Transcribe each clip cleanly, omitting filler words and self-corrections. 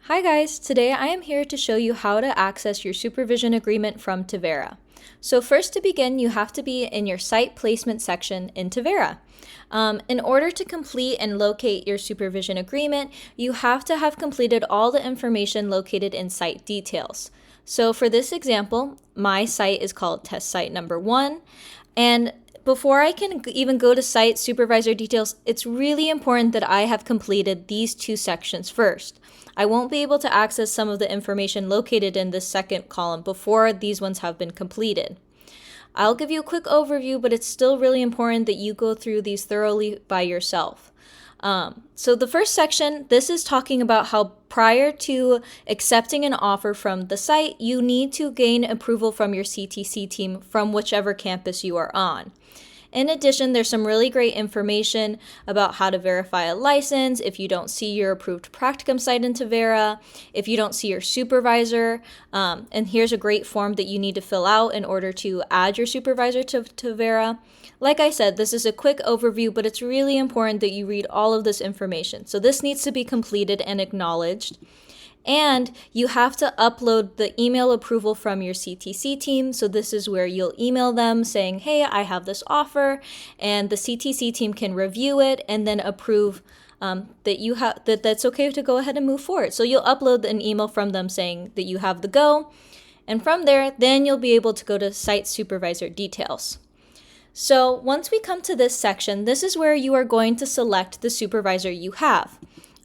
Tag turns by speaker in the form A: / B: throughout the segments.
A: Hi guys, today I am here to show you how to access your supervision agreement from Tevera. So first to begin, you have to be in your site placement section in Tevera. In order to complete and locate your supervision agreement, you have to have completed all the information located in site details. So for this example, my site is called test site number 1, and before I can even go to site supervisor details, it's really important that I have completed these two sections first. I won't be able to access some of the information located in this second column before these ones have been completed. I'll give you a quick overview, but it's still really important that you go through these thoroughly by yourself. So the first section, this is talking about how prior to accepting an offer from the site, you need to gain approval from your CTC team from whichever campus you are on. In addition, there's some really great information about how to verify a license if you don't see your approved practicum site in Tevera, if you don't see your supervisor, and here's a great form that you need to fill out in order to add your supervisor to Tevera. Like I said, this is a quick overview, but it's really important that you read all of this information. So this needs to be completed and acknowledged. And you have to upload the email approval from your CTC team. So this is where you'll email them saying, hey, I have this offer, and the CTC team can review it and then approve that's okay to go ahead and move forward. So you'll upload an email from them saying that you have the go. And from there, then you'll be able to go to site supervisor details. So once we come to this section, this is where you are going to select the supervisor you have.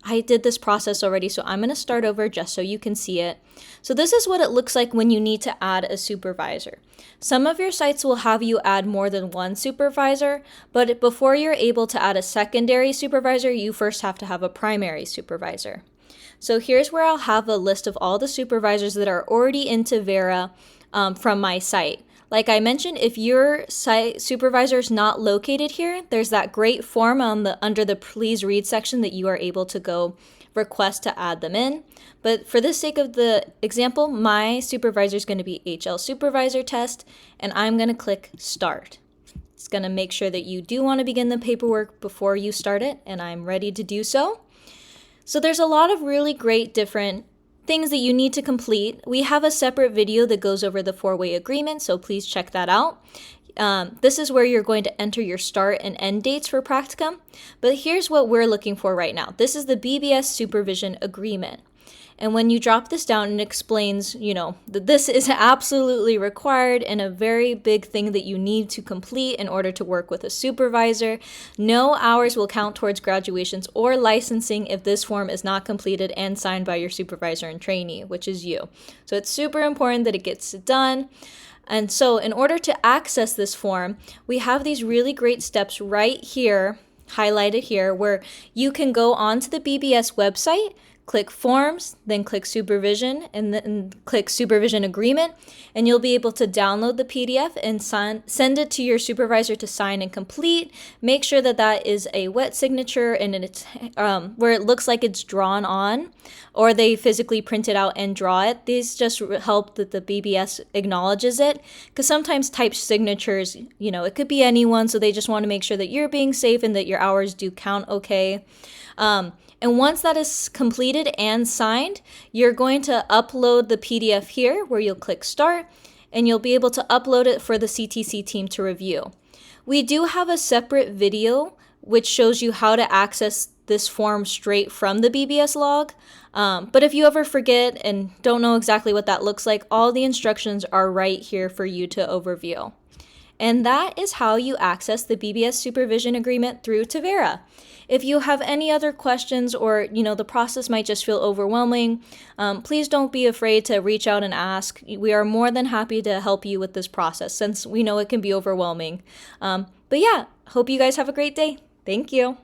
A: I did this process already, so I'm going to start over just so you can see it. So this is what it looks like when you need to add a supervisor. Some of your sites will have you add more than one supervisor, but before you're able to add a secondary supervisor, you first have to have a primary supervisor. So here's where I'll have a list of all the supervisors that are already in Tevera from my site. Like I mentioned, if your site supervisor is not located here, there's that great form under the please read section that you are able to go request to add them in. But for the sake of the example, my supervisor is going to be HL supervisor test, and I'm going to click start. It's going to make sure that you do want to begin the paperwork before you start it, and I'm ready to do so. So there's a lot of really great different things that you need to complete. We have a separate video that goes over the 4-way agreement, so please check that out. This is where you're going to enter your start and end dates for practicum, but here's what we're looking for right now. This is the BBS Supervision Agreement. And when you drop this down, it explains, that this is absolutely required and a very big thing that you need to complete in order to work with a supervisor. No hours will count towards graduations or licensing if this form is not completed and signed by your supervisor and trainee, which is you. So it's super important that it gets done. And so in order to access this form, we have these really great steps right here, highlighted here, where you can go onto the BBS website, click Forms, then click Supervision, and then click Supervision Agreement, and you'll be able to download the PDF and send it to your supervisor to sign and complete. Make sure that that is a wet signature and it's where it looks like it's drawn on, or they physically print it out and draw it. These just help that the BBS acknowledges it, because sometimes typed signatures, it could be anyone, so they just want to make sure that you're being safe and that your hours do count okay. And once that is completed and signed, you're going to upload the PDF here where you'll click start, and you'll be able to upload it for the CTC team to review. We do have a separate video which shows you how to access this form straight from the BBS log. But if you ever forget and don't know exactly what that looks like, all the instructions are right here for you to overview. And that is how you access the BBS Supervision Agreement through Tevera. If you have any other questions or, the process might just feel overwhelming, please don't be afraid to reach out and ask. We are more than happy to help you with this process since we know it can be overwhelming. But yeah, hope you guys have a great day. Thank you.